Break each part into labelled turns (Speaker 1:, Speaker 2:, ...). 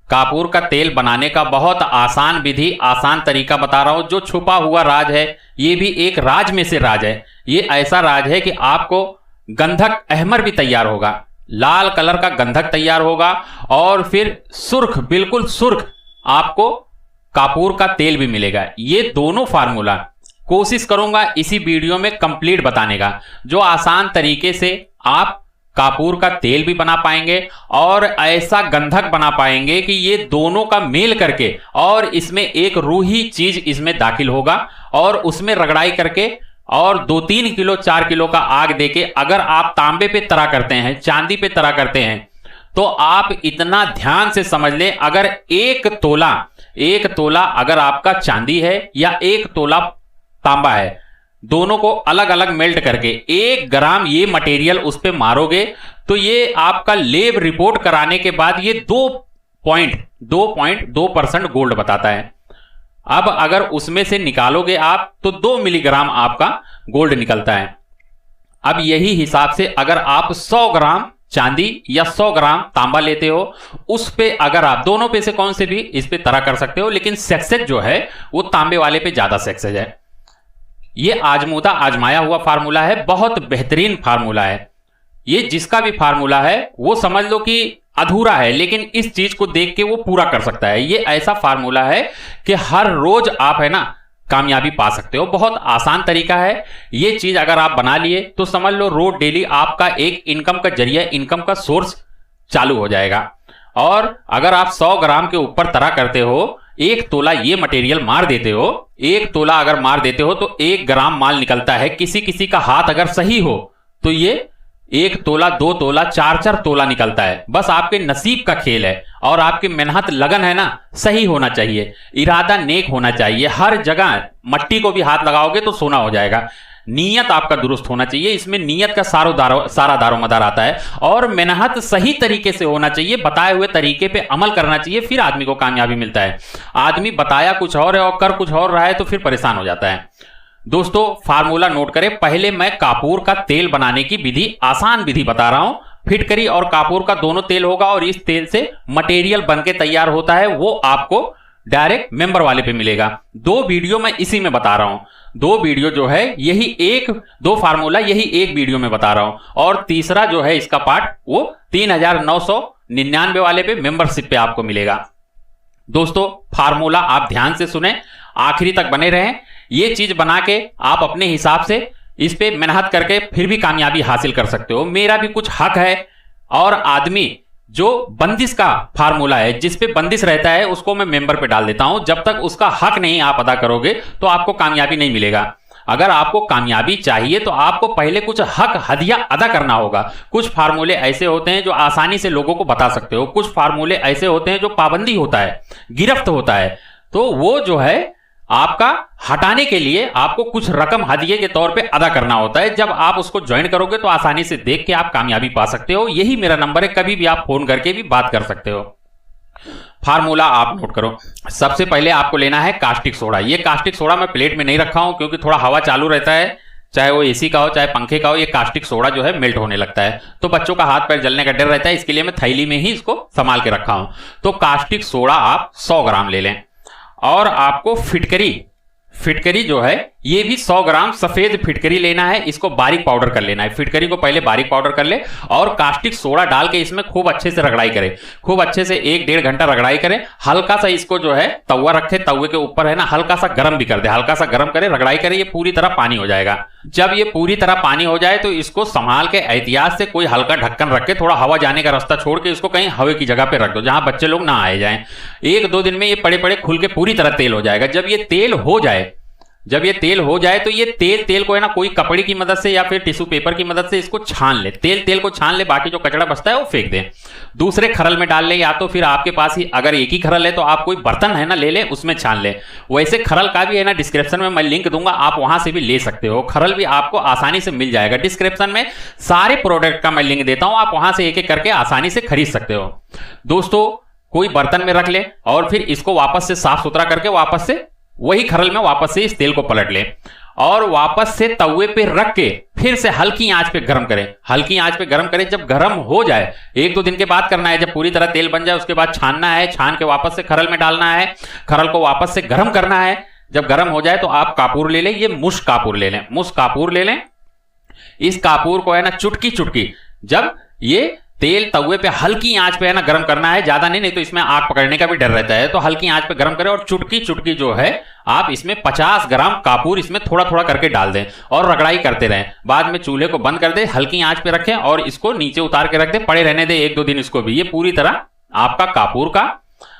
Speaker 1: कापूर का तेल बनाने का बहुत आसान विधि, आसान तरीका बता रहा हूं, जो छुपा हुआ राज है। ये भी एक राज में से राज है। ये ऐसा राज है कि आपको गंधक अहमर भी तैयार होगा, लाल कलर का गंधक तैयार होगा, और फिर सुर्ख, बिल्कुल सुर्ख आपको कापूर का तेल भी मिलेगा। ये दोनों फार्मूला कोशिश करूंगा इसी वीडियो में कंप्लीट बताने का, जो आसान तरीके से आप कापूर का तेल भी बना पाएंगे और ऐसा गंधक बना पाएंगे कि ये दोनों का मेल करके, और इसमें एक रूही चीज इसमें दाखिल होगा, और उसमें रगड़ाई करके और 2-3 किलो 4 किलो का आग देके अगर आप तांबे पे तरा करते हैं, चांदी पे तरा करते हैं, तो आप इतना ध्यान से समझ लें, अगर एक तोला अगर आपका चांदी है या 1 तोला तांबा है, दोनों को अलग अलग मेल्ट करके 1 ग्राम ये मटेरियल उस पे मारोगे, तो ये आपका लैब रिपोर्ट कराने के बाद ये 2.2% गोल्ड बताता है। अब अगर उसमें से निकालोगे आप तो 2 मिलीग्राम आपका गोल्ड निकलता है। अब यही हिसाब से अगर आप 100 ग्राम चांदी या 100 ग्राम तांबा लेते हो, उस पे अगर आप दोनों पे से कौन से भी इस पे तरा कर सकते हो, लेकिन सक्सेस जो है वो तांबे वाले पे ज्यादा सक्सेस है। ये आजमूदा आजमाया हुआ फार्मूला है, बहुत बेहतरीन फार्मूला है। ये जिसका भी फार्मूला है वो समझ लो कि अधूरा है, लेकिन इस चीज को देख के वो पूरा कर सकता है। ये ऐसा फार्मूला है कि हर रोज आप है ना कामयाबी पा सकते हो। बहुत आसान तरीका है। ये चीज अगर आप बना लिए तो समझ लो रोज डेली आपका एक इनकम का जरिया, इनकम का सोर्स चालू हो जाएगा। और अगर आप 100 ग्राम के ऊपर तरा करते हो, 1 तोला ये मटेरियल मार देते हो, 1 तोला अगर मार देते हो तो 1 ग्राम माल निकलता है। किसी किसी का हाथ अगर सही हो तो ये 1 तोला, 2 तोला, 4 तोला निकलता है। बस आपके नसीब का खेल है, और आपकी मेहनत लगन है ना सही होना चाहिए, इरादा नेक होना चाहिए। हर जगह मट्टी को भी हाथ लगाओगे तो सोना हो जाएगा। नीयत आपका दुरुस्त होना चाहिए, इसमें नीयत का सारा दारोमदार आता है, और मेहनत सही तरीके से होना चाहिए, बताए हुए तरीके पे अमल करना चाहिए, फिर आदमी को कामयाबी मिलता है। आदमी बताया कुछ और है और कर कुछ और रहा है तो फिर परेशान हो जाता है। दोस्तों फार्मूला नोट करें। पहले मैं कापूर का तेल बनाने की विधि, आसान विधि बता रहा हूं। फिटकरी और कापूर का दोनों तेल होगा, और इस तेल से मटेरियल बनके तैयार होता है, वो आपको डायरेक्ट मेंबर वाले पे मिलेगा। 2 वीडियो मैं इसी में बता रहा हूं। 2 वीडियो जो है यही 2 फार्मूला यही 1 वीडियो में बता रहा हूं, और तीसरा जो है इसका पार्ट वो 3999 वाले पे मेंबरशिप पे आपको मिलेगा। दोस्तों फार्मूला आप ध्यान से सुने, आखिरी तक बने रहें। ये चीज बना के आप अपने हिसाब से इस पे मेहनत करके फिर भी कामयाबी हासिल कर सकते हो। मेरा भी कुछ हक है, और आदमी जो बंदिश का फार्मूला है, जिस पे बंदिश रहता है, उसको मैं मेंबर पे डाल देता हूं। जब तक उसका हक नहीं आप अदा करोगे तो आपको कामयाबी नहीं मिलेगा। अगर आपको कामयाबी चाहिए तो आपको पहले कुछ हक हदिया अदा करना होगा। कुछ फार्मूले ऐसे होते हैं जो आसानी से लोगों को बता सकते हो, कुछ फार्मूले ऐसे होते हैं जो पाबंदी होता है, गिरफ्त होता है, तो वो जो है आपका हटाने के लिए आपको कुछ रकम हदिये के तौर पे अदा करना होता है। जब आप उसको ज्वाइन करोगे तो आसानी से देख के आप कामयाबी पा सकते हो। यही मेरा नंबर है, कभी भी आप फोन करके भी बात कर सकते हो। फार्मूला आप नोट करो। सबसे पहले आपको लेना है कास्टिक सोडा। ये कास्टिक सोडा मैं प्लेट में नहीं रखा हूं क्योंकि थोड़ा हवा चालू रहता है, चाहे वो एसी का हो चाहे पंखे का हो, ये कास्टिक सोडा जो है मेल्ट होने लगता है, तो बच्चों का हाथ पैर जलने का डर रहता है, इसके लिए मैं थैली में ही इसको संभाल के रखा हूं। तो कास्टिक सोडा आप 100 ग्राम ले लें। और आपको फिटकरी जो है ये भी 100 ग्राम सफेद फिटकरी लेना है। इसको बारीक पाउडर कर लेना है। फिटकरी को पहले बारीक पाउडर कर ले, और कास्टिक सोडा डाल के इसमें खूब अच्छे से रगड़ाई करें। खूब अच्छे से 1-1.5 घंटा रगड़ाई करें। हल्का सा इसको जो है तवा रखे, तवे के ऊपर है ना हल्का सा गर्म भी कर दे, हल्का सा गर्म करे, रगड़ाई करे, ये पूरी तरह पानी हो जाएगा। जब ये पूरी तरह पानी हो जाए तो इसको संभाल के एहतियात से कोई हल्का ढक्कन रख के, थोड़ा हवा जाने का रास्ता छोड़ के इसको कहीं हवा की जगह पे रख दो जहां बच्चे लोग ना आए जाएं। 1-2 दिन में ये पड़े पड़े खुल के पूरी तरह तेल हो जाएगा। जब ये तेल हो जाए तो ये तेल को है ना कोई कपड़े की मदद से या फिर टिश्यू पेपर की मदद से इसको छान ले, तेल को छान ले, बाकी जो कचरा बचता है वो फेंक दे, दूसरे खरल में डाल ले, या तो फिर आपके पास ही अगर एक ही खरल है तो आप कोई बर्तन है ना ले ले, उसमें छान ले। वैसे खरल का भी है ना डिस्क्रिप्शन में मैं लिंक दूंगा, आप वहां से भी ले सकते हो। खरल भी आपको आसानी से मिल जाएगा। डिस्क्रिप्शन में सारे प्रोडक्ट का मैं लिंक देता हूं, आप वहां से एक एक करके आसानी से खरीद सकते हो। दोस्तों कोई बर्तन में रख ले और फिर इसको वापस से साफ सुथरा करके वापस से वही खरल में वापस से इस तेल को पलट ले, और वापस से तवे पे रख के फिर से हल्की आंच पे गर्म करें। हल्की आंच पे गर्म करें, जब गर्म हो जाए, 1-2 दिन के बाद करना है, जब पूरी तरह तेल बन जाए उसके बाद छानना है, छान के वापस से खरल में डालना है, खरल को वापस से गर्म करना है। जब गर्म हो जाए तो आप कापूर ले लें, ये मुश्क कापूर ले लें, मुश्क कापूर ले लें। इस कापूर को है ना चुटकी चुटकी, जब ये तेल तवे पे हल्की आंच पे है ना गर्म करना है, ज्यादा नहीं तो इसमें आग पकड़ने का भी डर रहता है, तो हल्की आंच पे गर्म करें और चुटकी चुटकी जो है आप इसमें 50 ग्राम कापूर इसमें थोड़ा थोड़ा करके डाल दें और रगड़ाई करते रहें। बाद में चूल्हे को बंद कर दें, हल्की आंच पे रखें और इसको नीचे उतार के रख दें, पड़े रहने दें 1-2 दिन इसको भी। ये पूरी तरह आपका कापूर का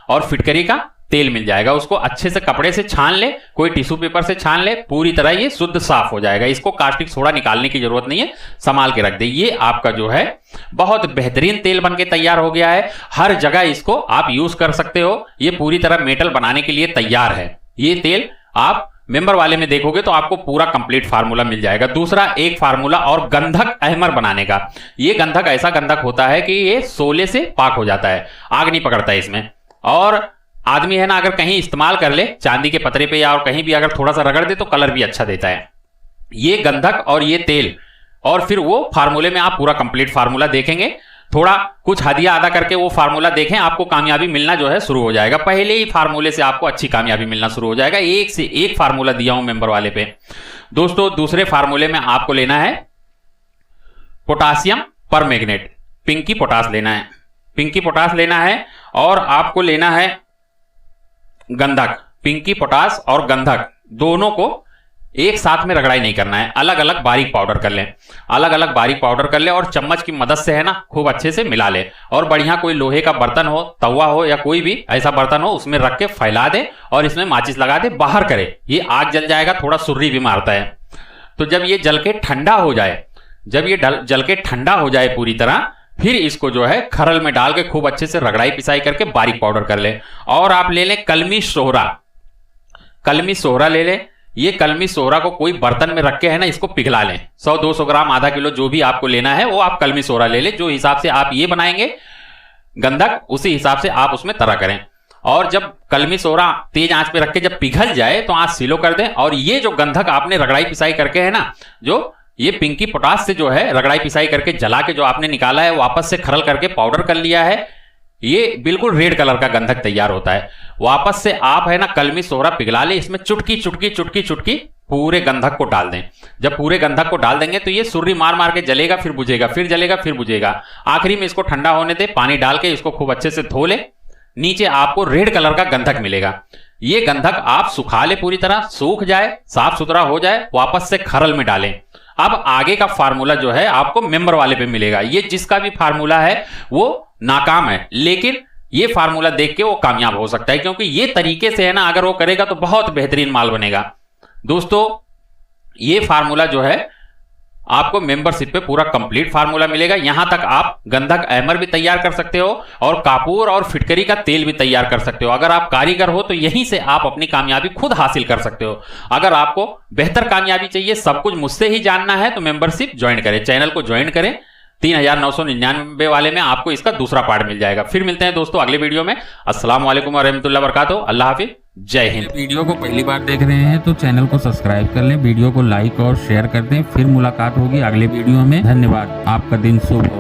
Speaker 1: और फिटकरी का तेल मिल जाएगा। उसको अच्छे से कपड़े से छान ले, कोई टिश्यू पेपर से छान ले, पूरी तरह ये शुद्ध साफ हो जाएगा। इसको कास्टिक सोडा निकालने की जरूरत नहीं है, संभाल के रख दे। ये आपका जो है बहुत बेहतरीन तेल बनके तैयार हो गया है। हर जगह इसको आप यूज कर सकते हो। ये पूरी तरह मेटल बनाने के लिए तैयार है। ये तेल आप मेंबर वाले में देखोगे तो आपको पूरा कंप्लीट फार्मूला मिल जाएगा। दूसरा एक फार्मूला और गंधक अहमर बनाने का। ये गंधक ऐसा गंधक होता है कि ये सोले से पाक हो जाता है, आग नहीं पकड़ता है इसमें। और आदमी है ना अगर कहीं इस्तेमाल कर ले चांदी के पतरे पे या और कहीं भी अगर थोड़ा सा रगड़ दे तो कलर भी अच्छा देता है। ये गंधक और ये तेल और फिर वो फार्मूले में आप पूरा कंप्लीट फार्मूला देखेंगे। थोड़ा कुछ हदिया अदा करके वो फार्मूला देखें, आपको कामयाबी मिलना जो है शुरू हो जाएगा। पहले ही फार्मूले से आपको अच्छी कामयाबी मिलना शुरू हो जाएगा। एक से एक फार्मूला दिया हूं मेंबर वाले पे। दोस्तों दूसरे फार्मूले में आपको लेना है पोटासियम परमैंगनेट, पिंकी पोटास लेना है, पिंकी पोटास लेना है। और आपको लेना है गंधक, पिंकी पोटास और गंधक दोनों को एक साथ में रगड़ाई नहीं करना है, अलग अलग बारीक पाउडर कर लें, अलग अलग बारीक पाउडर कर ले और चम्मच की मदद से है ना खूब अच्छे से मिला ले। और बढ़िया कोई लोहे का बर्तन हो, तवा हो या कोई भी ऐसा बर्तन हो उसमें रख के फैला दे और इसमें माचिस लगा दे, बाहर करे। ये आग जल जाएगा, थोड़ा सुर्री भी मारता है। तो जब ये जल के ठंडा हो जाए, जब ये जल के ठंडा हो जाए पूरी तरह, फिर इसको जो है खरल में डाल के खूब अच्छे से रगड़ाई पिसाई करके बारीक पाउडर कर ले। और आप ले लें कलमी सोहरा, कलमी सोहरा ले लें। ये कलमी सोहरा को कोई बर्तन में रख के है ना इसको पिघला लें। 100-200 ग्राम, आधा किलो जो भी आपको लेना है वो आप कलमी सोहरा ले लें। जो हिसाब से आप ये बनाएंगे गंधक उसी हिसाब से आप उसमें तरा करें। और जब कलमी सोहरा तेज आंच पे रख के जब पिघल जाए तो आंच स्लो कर दें। और ये जो गंधक आपने रगड़ाई पिसाई करके है ना, जो ये पिंकी पोटास से जो है रगड़ाई पिसाई करके जला के जो आपने निकाला है, वापस से खरल करके पाउडर कर लिया है, ये बिल्कुल रेड कलर का गंधक तैयार होता है। वापस से आप है ना कलमी सोहरा पिघला ले, इसमें चुटकी चुटकी चुटकी चुटकी पूरे गंधक को डाल दें। जब पूरे गंधक को डाल देंगे तो ये सुर्री मार मार के जलेगा, फिर बुझेगा, फिर जलेगा, फिर बुझेगा। आखिरी में इसको ठंडा होने दे, पानी डाल के इसको खूब अच्छे से धो ले, नीचे आपको रेड कलर का गंधक मिलेगा। ये गंधक आप सुखा ले, पूरी तरह सूख जाए, साफ सुथरा हो जाए, वापस से खरल में डालें। अब आगे का फार्मूला जो है आपको मेंबर वाले पे मिलेगा। ये जिसका भी फार्मूला है वो नाकाम है, लेकिन ये फार्मूला देख के वो कामयाब हो सकता है, क्योंकि ये तरीके से है ना अगर वो करेगा तो बहुत बेहतरीन माल बनेगा। दोस्तों ये फार्मूला जो है आपको मेंबरशिप पे पूरा कंप्लीट फार्मूला मिलेगा। यहां तक आप गंधक अहमर भी तैयार कर सकते हो और कापूर और फिटकरी का तेल भी तैयार कर सकते हो। अगर आप कारीगर हो तो यहीं से आप अपनी कामयाबी खुद हासिल कर सकते हो। अगर आपको बेहतर कामयाबी चाहिए, सब कुछ मुझसे ही जानना है, तो मेंबरशिप ज्वाइन करें, चैनल को ज्वाइन करें। 3999 वाले में आपको इसका दूसरा पार्ट मिल जाएगा। फिर मिलते हैं दोस्तों अगले वीडियो में। अस्सलाम वालेकुम व रहमतुल्लाहि व बरकातुहू। अल्लाह हाफिज, जय हिंद।
Speaker 2: वीडियो को पहली बार देख रहे हैं तो चैनल को सब्सक्राइब कर लें, वीडियो को लाइक और शेयर कर दें। फिर मुलाकात होगी अगले वीडियो में। धन्यवाद, आपका दिन शुभ हो।